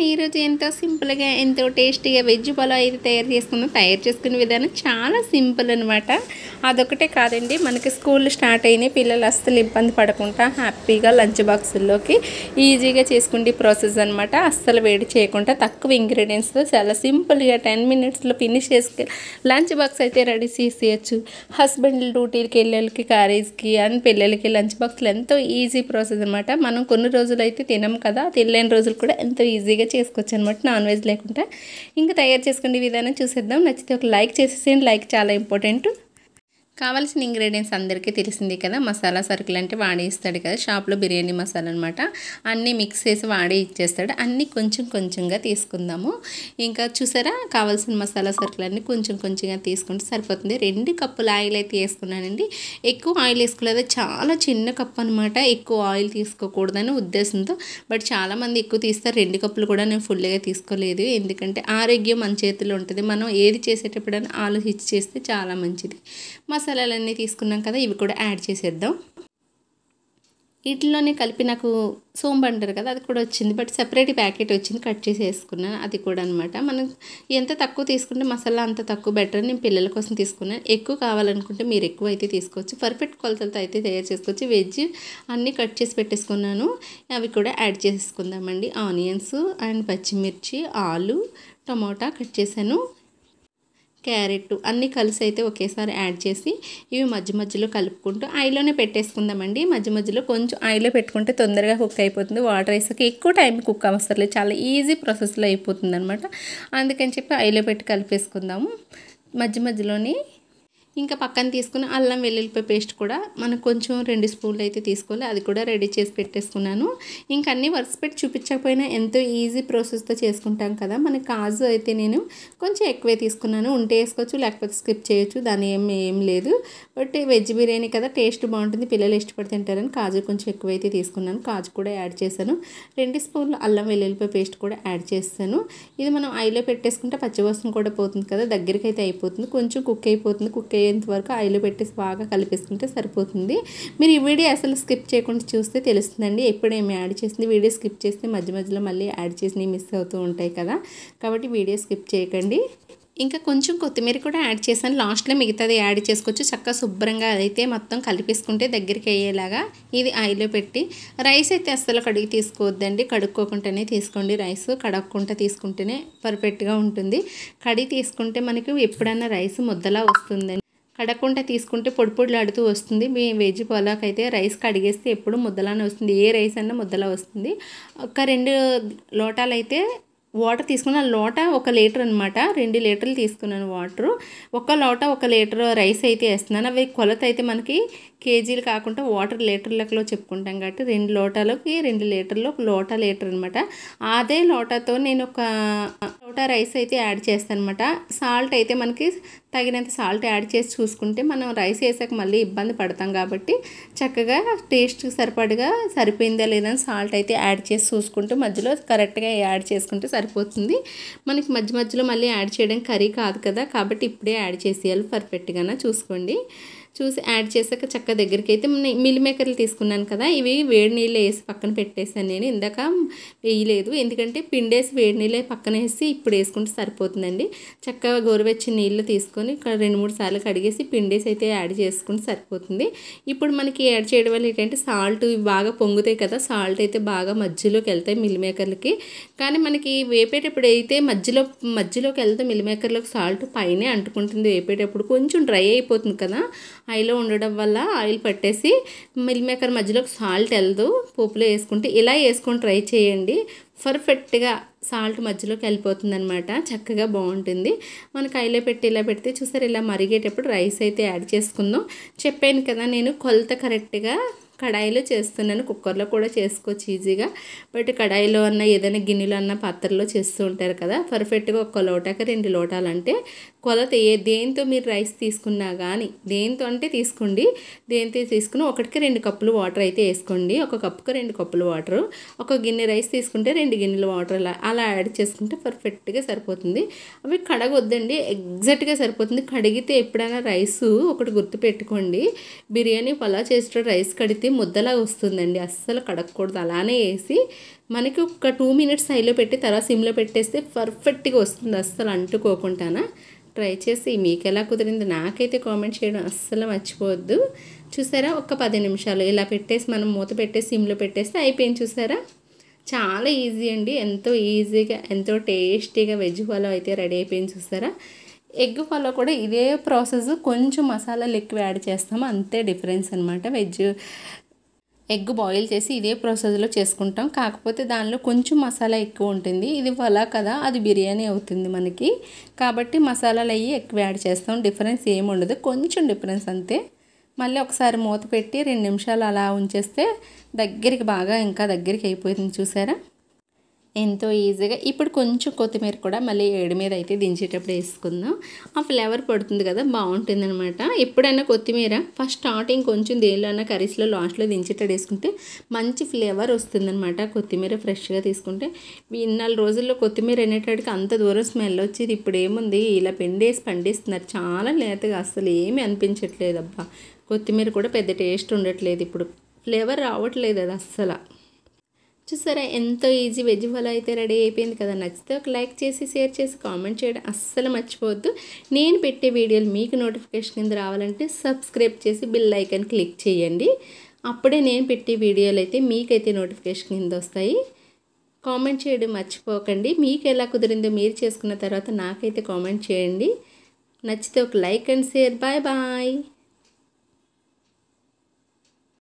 ఈరోజు ఎంతో సింపుల్గా ఎంతో టేస్టీగా వెజ్ పులావ్ అయితే తయారు చేసుకుందాం. తయారు చేసుకునే విధానం చాలా సింపుల్ అనమాట. అదొకటే కాదండి, మనకి స్కూల్ స్టార్ట్ అయినాయి, పిల్లలు అస్సలు ఇబ్బంది పడకుండా హ్యాపీగా లంచ్ బాక్సుల్లోకి ఈజీగా చేసుకునే ప్రాసెస్ అనమాట. అస్సలు వేడి చేయకుండా తక్కువ ఇంగ్రీడియంట్స్తో చాలా సింపుల్గా 10 మినిట్స్లో ఫినిష్ చేసుకుని లంచ్ బాక్స్ అయితే రెడీ చేసేయచ్చు. హస్బెండ్ డ్యూటీకి వెళ్ళేళ్ళకి, కాలేజ్కి అండ్ పిల్లలకి లంచ్ బాక్స్లో ఎంతో ఈజీ ప్రాసెస్ అనమాట. మనం కొన్ని రోజులు అయితే తినం కదా, తినలేని రోజులు కూడా ఎంతో ఈజీగా చేసుకోవచ్చు అనమాట, నాన్ వెజ్ లేకుండా. ఇంకా తయారు చేసుకునే విధానం చూసేద్దాం. నచ్చితే ఒక లైక్ చేసేసేయండి, లైక్ చాలా ఇంపార్టెంట్. కావాల్సిన ఇంగ్రీడియంట్స్ అందరికీ తెలిసింది కదా, మసాలా సరుకులు అంటే వాడి ఇస్తాడు కదా షాప్లో, బిర్యానీ మసాలా అనమాట. అన్నీ మిక్స్ చేసి వాడి ఇచ్చేస్తాడు. అన్నీ కొంచెం కొంచెంగా తీసుకుందాము. ఇంకా చూసారా, కావాల్సిన మసాలా సరుకులన్నీ కొంచెం కొంచెంగా తీసుకుంటే సరిపోతుంది. 2 కప్పుల ఆయిల్ అయితే వేసుకున్నానండి. ఎక్కువ ఆయిల్ వేసుకోలేదు, చాలా చిన్న కప్పు అనమాట. ఎక్కువ ఆయిల్ తీసుకోకూడదని ఉద్దేశంతో, బట్ చాలామంది ఎక్కువ తీస్తారు. 2 కప్పులు కూడా నేను ఫుల్గా తీసుకోలేదు, ఎందుకంటే ఆరోగ్యం మన చేతిలో ఉంటుంది. మనం ఏది చేసేటప్పుడైనా ఆలోచించి చేస్తే చాలా మంచిది. మసాలాలన్నీ తీసుకున్నాం కదా, ఇవి కూడా యాడ్ చేసేద్దాం. వీటిలోనే కలిపి నాకు సోంపు అంటారు కదా, అది కూడా వచ్చింది, బట్ సెపరేట్ ప్యాకెట్ వచ్చింది, కట్ చేసి వేసుకున్నాను. అది కూడా అనమాట. మనం ఎంత తక్కువ తీసుకుంటే మసాలా అంత తక్కువ బెటర్. నేను పిల్లల కోసం తీసుకున్నాను. ఎక్కువ కావాలనుకుంటే మీరు ఎక్కువ అయితే తీసుకోవచ్చు. పర్ఫెక్ట్ కొలతలతో అయితే తయారు చేసుకోవచ్చు. వెజ్ అన్నీ కట్ చేసి పెట్టేసుకున్నాను, అవి కూడా యాడ్ చేసుకుందామండి. ఆనియన్స్ అండ్ పచ్చిమిర్చి, ఆలు, టమోటా కట్ చేశాను, క్యారెట్ అన్నీ కలిసి అయితే ఒకేసారి యాడ్ చేసి ఇవి మధ్య మధ్యలో కలుపుకుంటూ ఆయిల్లోనే పెట్టేసుకుందామండి. మధ్య మధ్యలో కొంచెం ఆయిల్లో పెట్టుకుంటే తొందరగా కుక్ అయిపోతుంది. వాటర్ వేసాక ఎక్కువ టైం కుక్ అవసరం లేదు, చాలా ఈజీ ప్రాసెస్లో అయిపోతుంది అనమాట. అందుకని చెప్పి ఆయిల్లో పెట్టి కలిపేసుకుందాము మధ్య మధ్యలోని. ఇంకా పక్కన తీసుకుని అల్లం వెల్లుల్లిపాయ పేస్ట్ కూడా మనకు కొంచెం 2 స్పూన్లు అయితే తీసుకోవాలి, అది కూడా రెడీ చేసి పెట్టేసుకున్నాను. ఇంకా అన్నీ వరుస పెట్టి చూపించకపోయినా ఎంతో ఈజీ ప్రాసెస్తో చేసుకుంటాం కదా. మన కాజు అయితే నేను కొంచెం ఎక్కువే తీసుకున్నాను, ఉంటే వేసుకోవచ్చు లేకపోతే స్కిప్ చేయొచ్చు, దాని ఏం లేదు. బట్ వెజ్ బిర్యానీ కదా, టేస్ట్ బాగుంటుంది, పిల్లలు ఇష్టపడి తింటారని కాజు కొంచెం ఎక్కువైతే తీసుకున్నాను. కాజు కూడా యాడ్ చేశాను. 2 స్పూన్లు అల్లం వెల్లుల్లిపాయ పేస్ట్ కూడా యాడ్ చేస్తాను. ఇది మనం ఆయిల్లో పెట్టేసుకుంటే పచ్చివాసన కూడా పోతుంది కదా, దగ్గరికి అయితే అయిపోతుంది, కొంచెం కుక్ అయిపోతుంది. కుక్ వరకు ఆయిల్ పెట్టేసి బాగా కలిపేసుకుంటే సరిపోతుంది. మీరు ఈ వీడియో అసలు స్కిప్ చేయకుండా చూస్తే తెలుస్తుందండి ఎప్పుడేమి యాడ్ చేసింది. వీడియో స్కిప్ చేస్తే మధ్య మధ్యలో మళ్ళీ యాడ్ చేసి మిస్ అవుతూ ఉంటాయి కదా, కాబట్టి వీడియో స్కిప్ చేయకండి. ఇంకా కొంచెం కొత్తిమీర కూడా యాడ్ చేశాను, లాస్ట్లో మిగతాది యాడ్ చేసుకోవచ్చు. చక్కగా శుభ్రంగా అయితే మొత్తం కలిపేసుకుంటే దగ్గరికి అయ్యేలాగా ఇది ఆయిల్లో పెట్టి. రైస్ అయితే అస్సలు కడిగి తీసుకోవద్దండి, కడుక్కోకుండానే తీసుకోండి. రైస్ కడగకుండా తీసుకుంటేనే పర్ఫెక్ట్గా ఉంటుంది. కడిగి తీసుకుంటే మనకి ఎప్పుడైనా రైస్ ముద్దలా వస్తుందండి, కడగకుండా తీసుకుంటే పొడి పొడిలాడుతూ వస్తుంది. మీ వెజ్ పులావ్కి అయితే రైస్ కడిగేస్తే ఎప్పుడు ముద్దలానే వస్తుంది, ఏ రైస్ అన్నా ముద్దలా వస్తుంది. ఒక 2 లోటాలు అయితే వాటర్ తీసుకున్నాను. లోటా 1 లీటర్ అనమాట, 2 లీటర్లు తీసుకున్నాను వాటరు. 1 లోటా 1 లీటర్ రైస్ అయితే వేస్తున్నాను. అవి కొలత అయితే మనకి కేజీలు కాకుండా వాటర్ లీటర్ లెక్కలో చెప్పుకుంటాం కాబట్టి 2 లోటాలకి 2 లీటర్లు 1 లోటా లీటర్ అనమాట. అదే లోటాతో నేను 1 లోటా రైస్ అయితే యాడ్ చేస్తాను అనమాట. సాల్ట్ అయితే మనకి తగినంత సాల్ట్ యాడ్ చేసి చూసుకుంటే, మనం రైస్ వేసాక మళ్ళీ ఇబ్బంది పడతాం కాబట్టి చక్కగా టేస్ట్కి సరిపడగా సరిపోయిందా లేదా సాల్ట్ అయితే యాడ్ చేసి చూసుకుంటూ మధ్యలో కరెక్ట్గా యాడ్ చేసుకుంటే సరిపోతుంది. మనకి మధ్య మధ్యలో మళ్ళీ యాడ్ చేయడం కర్రీ కాదు కదా, కాబట్టి ఇప్పుడే యాడ్ చేసేయాలి, పర్ఫెక్ట్గా చూసుకోండి. చూసి యాడ్ చేసాక చక్క దగ్గరికి అయితే మిల్ మేకర్లు తీసుకున్నాను కదా, ఇవి వేడి నీళ్ళు వేసి పక్కన పెట్టేసాను. నేను ఇందాక వేయలేదు, ఎందుకంటే పిండేసి వేడి నీళ్ళు పక్కన వేసి ఇప్పుడు వేసుకుంటే సరిపోతుందండి. చక్కగా గోరువెచ్చని నీళ్ళు తీసుకొని 2-3 సార్లు కడిగేసి పిండేసి అయితే యాడ్ చేసుకుంటే సరిపోతుంది. ఇప్పుడు మనకి యాడ్ చేయడం వల్ల ఏంటంటే సాల్ట్ బాగా పొంగుతాయి కదా, సాల్ట్ అయితే బాగా మధ్యలోకి వెళ్తాయి మిల్ మేకర్లకి. కానీ మనకి వేపేటప్పుడు అయితే మధ్యలోకి వెళ్తే మిల్ మేకర్లోకి సాల్ట్ పైనే అంటుకుంటుంది. వేపేటప్పుడు కొంచెం డ్రై అయిపోతుంది కదా, ఆయిల్లో ఉండడం వల్ల ఆయిల్ పట్టేసి మిల్ మేకర్ మధ్యలోకి సాల్ట్ వెళ్దు. పోపులో వేసుకుంటే ఇలా వేసుకొని ట్రై చేయండి, పర్ఫెక్ట్గా సాల్ట్ మధ్యలోకి వెళ్ళిపోతుంది అనమాట, చక్కగా బాగుంటుంది. మనకి ఆయిల్లో పెట్టి ఇలా పెడితే చూసారు, ఇలా మరిగేటప్పుడు రైస్ అయితే యాడ్ చేసుకుందాం. చెప్పాను కదా నేను కొలత కరెక్ట్గా కడాయిలో చేస్తున్నాను, కుక్కర్లో కూడా చేసుకోవచ్చు ఈజీగా, బట్ కడాయిలో అన్న ఏదైనా గిన్నెలో అన్న పాత్రలో చేస్తూ ఉంటారు కదా. పర్ఫెక్ట్గా 1 లోటాకి 2 లోటాలు అంటే కొలత దేంతో మీరు రైస్ తీసుకున్నా కానీ, దేంతో అంటే తీసుకోండి, దేంతో తీసుకుని 1కి 2 కప్పులు వాటర్ అయితే వేసుకోండి. 1 కప్పుకి 2 కప్పులు వాటర్. 1 గిన్నె రైస్ తీసుకుంటే 2 గిన్నెల వాటర్ అలా యాడ్ చేసుకుంటే పర్ఫెక్ట్గా సరిపోతుంది. అవి కడగొద్దండి, ఎగ్జాక్ట్గా సరిపోతుంది. కడిగితే ఎప్పుడైనా రైస్ ఒకటి గుర్తుపెట్టుకోండి, బిర్యానీ పులావ్ చేసేటప్పుడు రైస్ కడిగితే ఇది ముద్దలా వస్తుందండి. అస్సలు కడగకూడదు. అలానే వేసి మనకి ఒక 2 మినిట్స్ హైలో పెట్టి తర్వాత సిమ్లో పెట్టేస్తే పర్ఫెక్ట్గా వస్తుంది, అస్సలు అంటుకోకుండానా. ట్రై చేసి మీకు ఎలా కుదిరింది నాకైతే కామెంట్ చేయడం అస్సలు మర్చిపోవద్దు. చూసారా, ఒక 10 నిమిషాలు ఇలా పెట్టేసి మనం మూత పెట్టేసి సిమ్లో పెట్టేస్తే అయిపోయింది. చూసారా, చాలా ఈజీ అండి. ఎంతో ఈజీగా ఎంతో టేస్టీగా వెజ్ పలావ్ అయితే రెడీ అయిపోయింది. చూసారా, ఎగ్ పలావ్ కూడా ఇదే ప్రాసెస్, కొంచెం మసాలాలు ఎక్కువ యాడ్ చేస్తాము, అంతే డిఫరెన్స్ అనమాట. ఎగ్ బాయిల్ చేసి ఇదే ప్రాసెస్లో చేసుకుంటాం, కాకపోతే దానిలో కొంచెం మసాలా ఎక్కువ ఉంటుంది. ఇది పలావ్ కదా, అది బిర్యానీ అవుతుంది మనకి, కాబట్టి మసాలాలు అవి ఎక్కువ యాడ్ చేస్తాం. డిఫరెన్స్ ఏమి ఉండదు, కొంచెం డిఫరెన్స్ అంతే. మళ్ళీ ఒకసారి మూత పెట్టి 2 నిమిషాలు అలా ఉంచేస్తే దగ్గరికి బాగా ఇంకా దగ్గరికి అయిపోతుంది. చూసారా, ఎంతో ఈజీగా. ఇప్పుడు కొంచెం కొత్తిమీర కూడా మళ్ళీ ఏడు మీద అయితే దించేటప్పుడు వేసుకుందాం. ఆ ఫ్లేవర్ పడుతుంది కదా, బాగుంటుంది అనమాట. ఎప్పుడైనా కొత్తిమీర ఫస్ట్ స్టార్టింగ్ కొంచెం దేనిలోనా కర్రీస్లో లాస్ట్లో దించేటప్పుడు వేసుకుంటే మంచి ఫ్లేవర్ వస్తుందన్నమాట. కొత్తిమీర ఫ్రెష్గా తీసుకుంటే ఇన్నాళ్ళు రోజుల్లో కొత్తిమీర అనేటడికి అంత దూరం స్మెల్ వచ్చేది. ఇప్పుడు ఏముంది, ఇలా పెండేసి పండిస్తున్నారు, చాలా లేతగా, అసలు ఏమీ అనిపించట్లేదు. అబ్బా, కొత్తిమీర కూడా పెద్ద టేస్ట్ ఉండట్లేదు, ఇప్పుడు ఫ్లేవర్ రావట్లేదు అది అస్సలు. చూసారా, ఎంతో ఈజీ వెజ్ పలావ్ అయితే రెడీ అయిపోయింది కదా. నచ్చితే ఒక లైక్ చేసి షేర్ చేసి కామెంట్ చేయడం అస్సలు మర్చిపోవద్దు. నేను పెట్టే వీడియోలు మీకు నోటిఫికేషన్ కింద రావాలంటే సబ్స్క్రైబ్ చేసి బెల్ ఐకాన్ క్లిక్ చేయండి. అప్పుడే నేను పెట్టే వీడియోలు అయితే మీకైతే నోటిఫికేషన్ కింద వస్తాయి. కామెంట్ చేయడం మర్చిపోకండి. మీకు ఎలా కుదిరిందో మీరు చేసుకున్న తర్వాత నాకైతే కామెంట్ చేయండి. నచ్చితే ఒక like and share. Bye bye.